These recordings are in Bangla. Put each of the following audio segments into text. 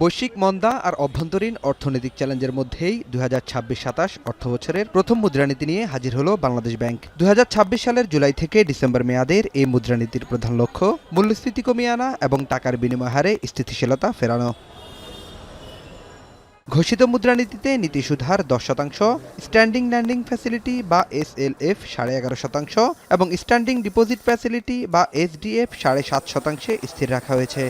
বৈশ্বিক মন্দা আর অভ্যন্তরীণ অর্থনৈতিক চ্যালেঞ্জের মধ্যেই ২০২৬-২৭ অর্থবছরের প্রথম মুদ্রানীতি নিয়ে হাজির হলো বাংলাদেশ ব্যাংক। ২০২৬ সালের জুলাই থেকে ডিসেম্বর মেয়াদের এই মুদ্রানীতির প্রধান লক্ষ্য মূল্যস্ফীতি কমিয়ে আনা এবং টাকার বিনিময় হারে স্থিতিশীলতা ফেরানো। ঘোষিত মুদ্রানীতিতে নীতি সুদ হার ১০%, স্ট্যান্ডিং ল্যান্ডিং ফ্যাসিলিটি বা SLF 11.৫% এবং স্ট্যান্ডিং ডিপোজিট ফ্যাসিলিটি বা SDF 7.৫% স্থির রাখা হয়েছে।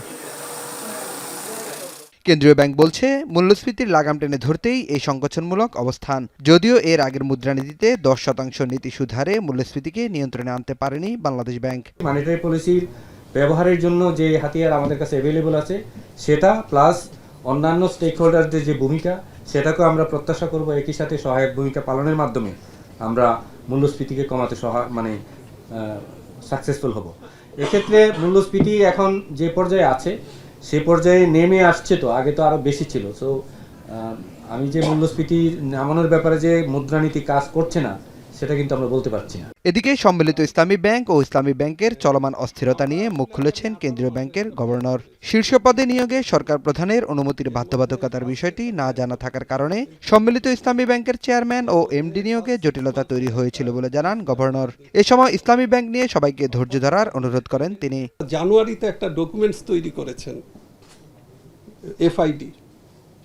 কেন্দ্রীয় ব্যাংক বলছে, মূল্যস্ফীতির লাগাম টেনে ধরতেই এই সংকোচনমূলক অবস্থান। যদিও এর আগের মুদ্রানীতিতে 10% নীতি সুদ হারে মূল্যস্ফীতিকে নিয়ন্ত্রণে আনতে পারেনি বাংলাদেশ ব্যাংক। মনিটারি পলিসির ব্যবহারের জন্য যে হাতিয়ার আমাদের কাছে অ্যাভেলেবল আছে সেটা প্লাস অন্যান্য স্টেক হোল্ডারদের যে ভূমিকা সেটাকেও আমরা প্রত্যাশা করব একই সাথে সহায়ক ভূমিকা পালনের মাধ্যমে আমরা মূল্যস্ফীতিকে কমাতে সাকসেসফুল হব। এক্ষেত্রে মূল্যস্ফীতি এখন যে পর্যায়ে আছে সে পর্যায়ে নেমে আসছে, তো আগে তো আরও বেশি ছিল। সো আমি যে মূল্যস্ফীতি নামানোর ব্যাপারে যে মুদ্রানীতি কাজ করছে না সেটা কিন্তু আমরা বলতে পারছি না। এদিকে সম্মিলিত ইসলামী ব্যাংক ও ইসলামী ব্যাংকের চলমান অস্থিরতা নিয়ে মুখ খুলেছেন কেন্দ্রীয় ব্যাংকের গভর্নর। শীর্ষ পদে নিয়োগে সরকার প্রধানের অনুমতির বাধ্যবাধকতার বিষয়টি না জানা থাকার কারণে সম্মিলিত ইসলামী ব্যাংকের চেয়ারম্যান ও MD নিয়োগে জটিলতা তৈরি হয়েছিল বলে জানান গভর্নর। এ সময় ইসলামী ব্যাংক নিয়ে সবাইকে ধৈর্য ধরার অনুরোধ করেন তিনি। জানুয়ারিতে একটা ডকুমেন্টস তৈরি করেছেন FID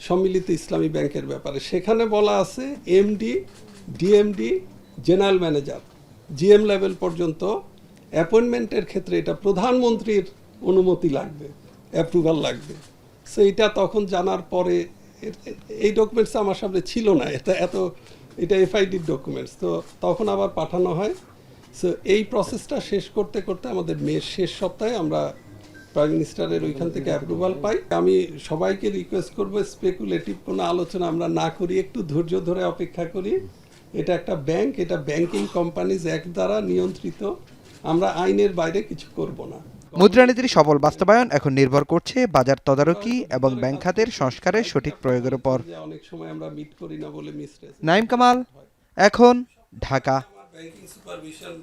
সম্মিলিত ইসলামী ব্যাংকের ব্যাপারে, সেখানে বলা আছে MD, DMD, general manager, GM level পর্যন্ত অ্যাপয়েন্টমেন্টের ক্ষেত্রে এটা প্রধানমন্ত্রীর অনুমতি লাগবে, অ্যাপ্রুভাল লাগবে। সো এটা তখন জানার পরে এই ডকুমেন্টস আমার সামনে ছিল না, এটা FID ডকুমেন্টস, তো তখন আবার পাঠানো হয়। সো এই প্রসেসটা শেষ করতে করতে আমাদের মের শেষ সপ্তাহে আমরা প্রাইম মিনিস্টারের ওইখান থেকে অ্যাপ্রুভাল পাই। আমি সবাইকে রিকোয়েস্ট করবো স্পেকুলেটিভ কোনো আলোচনা আমরা না করি, একটু ধৈর্য ধরে অপেক্ষা করি। এটা একটা ব্যাংক, এটা ব্যাংকিং কোম্পানিজ অ্যাক্ট দ্বারা নিয়ন্ত্রিত, আমরা আইনের বাইরে কিছু করব না। মুদ্রানীতির সফল বাস্তবায়ন এখন নির্ভর করছে বাজার তদারকি এবং ব্যাংক খাতের সংস্কারের সঠিক প্রয়োগের উপর। অনেক সময় আমরা মিট করি না বলে নাঈম কামাল, এখন, ঢাকা। Banking supervision